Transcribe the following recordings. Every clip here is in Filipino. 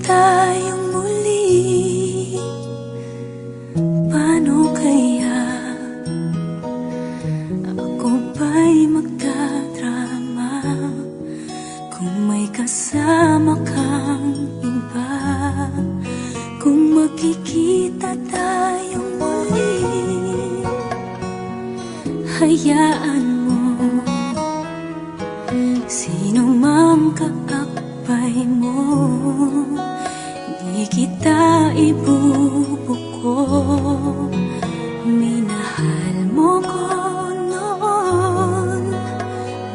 tayong muli. Paano kaya ako ba'y magdadrama kung may kasama kang iba? Kung magkikita tayong muli, hayaan mo sino mang kaakbay mo, di kita ibubuko. Minahal mo ko noon,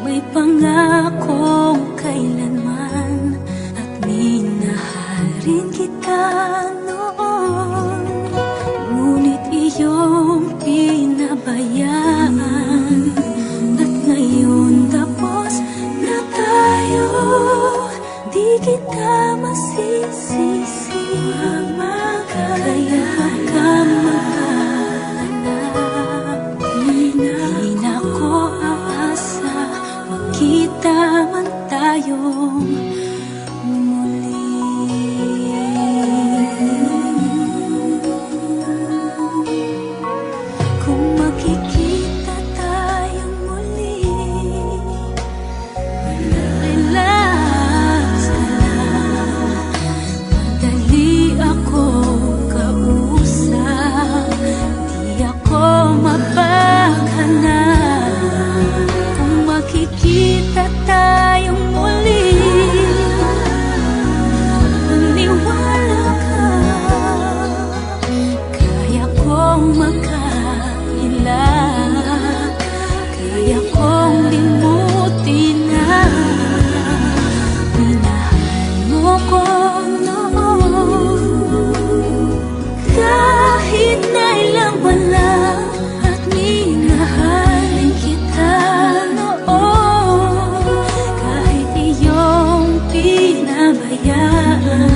may pangakong kailanman, at minahal rin kita noon. Ngunit iyong pinabayaan, at ngayon tapos na tayo. Di kita masisisi, kaya magkamag-anak. Di na ko aasa, magkita man tayong muli. Kung magkikita tayong muli, relax ka lang. Madali akong kausap, di ako mapaghanap. Kung makikita tayong muli, maniwala ka, kaya kong magkailan, kaya kong limutin na. Minahal mo ko noon, kahit na ilang wala, at minahalin kita noon, kahit iyong pinabayaan.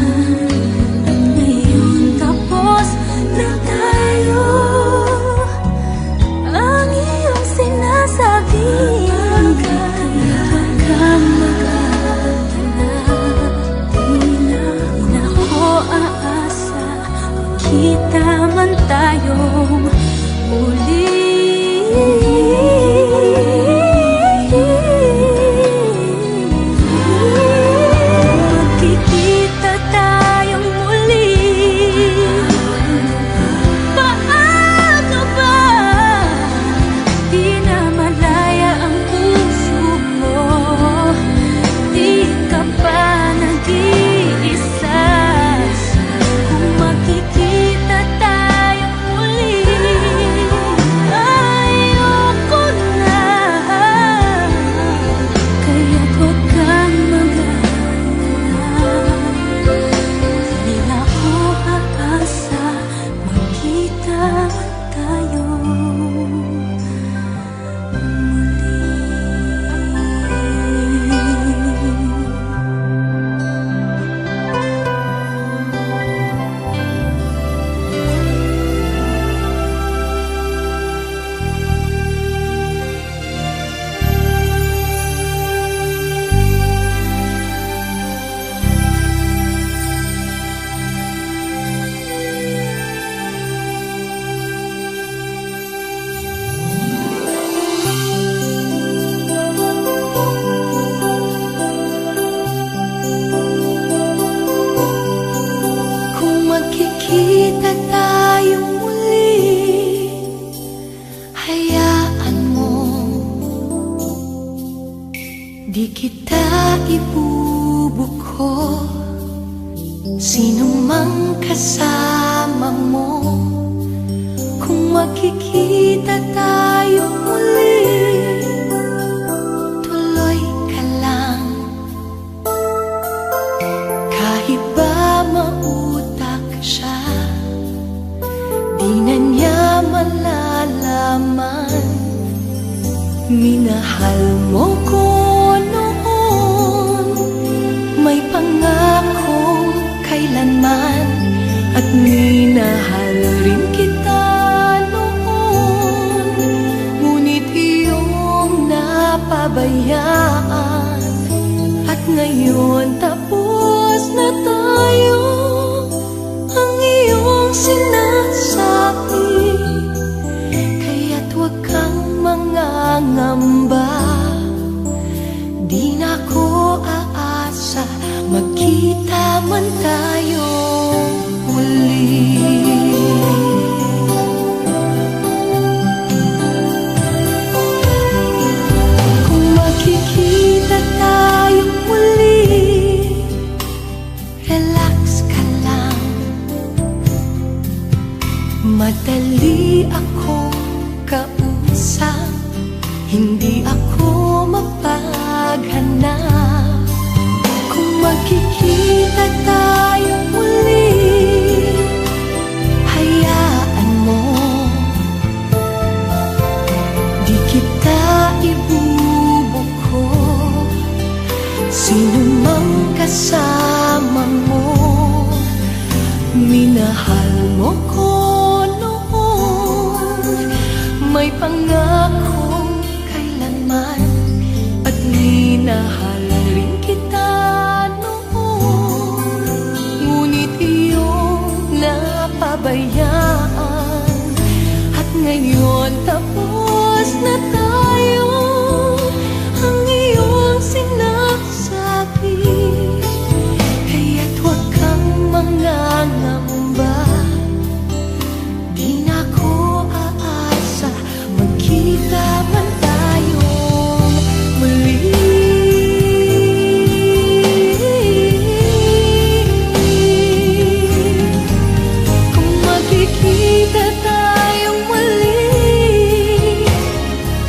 At ngayon tapos na tayo, ang iyong sinasabi, huwag kang mag-alala. Di na ako aasa, magkita man tayong muli. Magkikita tayong muli. Paano ba? Di na malaya ang puso mo, di ka pa nag-iisa. Kung magkikita tayong muli, ayoko na, kaya't huwag kang mag-alala. Di na ako aasa, magkita tayo kung magkikita tayong muli, hayaan mo, di kita ibubuko. Sino mang kasama mo, kung magkikita tayong muli, tuloy ka lang. Kahit ba mautak siya, di na niya malalaman. Minahal mo ko noon, may pangakong kailanman, at minahal rin kita noon. Ngunit iyong napabayaan, at ngayon tapos na tayo. Madali akong kausap, hindi ako mapaghanap. Kung magkikita tayo muli, hayaan mo, di kita ibubuko. Sino mang kasama mo, minahal mo ko noon, may pangakong kailanman, at minahal rin kita noon. Ngunit iyong napabayaan, at ngayon tapos na tayo. Ang iyong sinasabi, kaya't huwag kang mangangamba. Di na ko aasa, magkita man tayong muli. Kung magkikita tayong muli,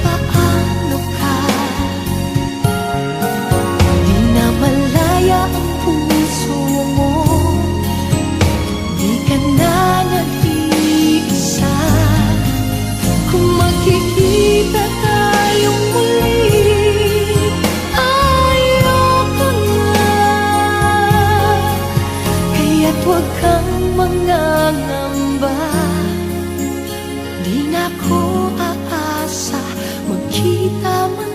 paano ka? Di na malaya ang puso mo, di ka na nag-iisa. Kung magkikita tayong muli, ayoko na. Kaya't huwag kang mangangamba, di na ko aasa, magkita man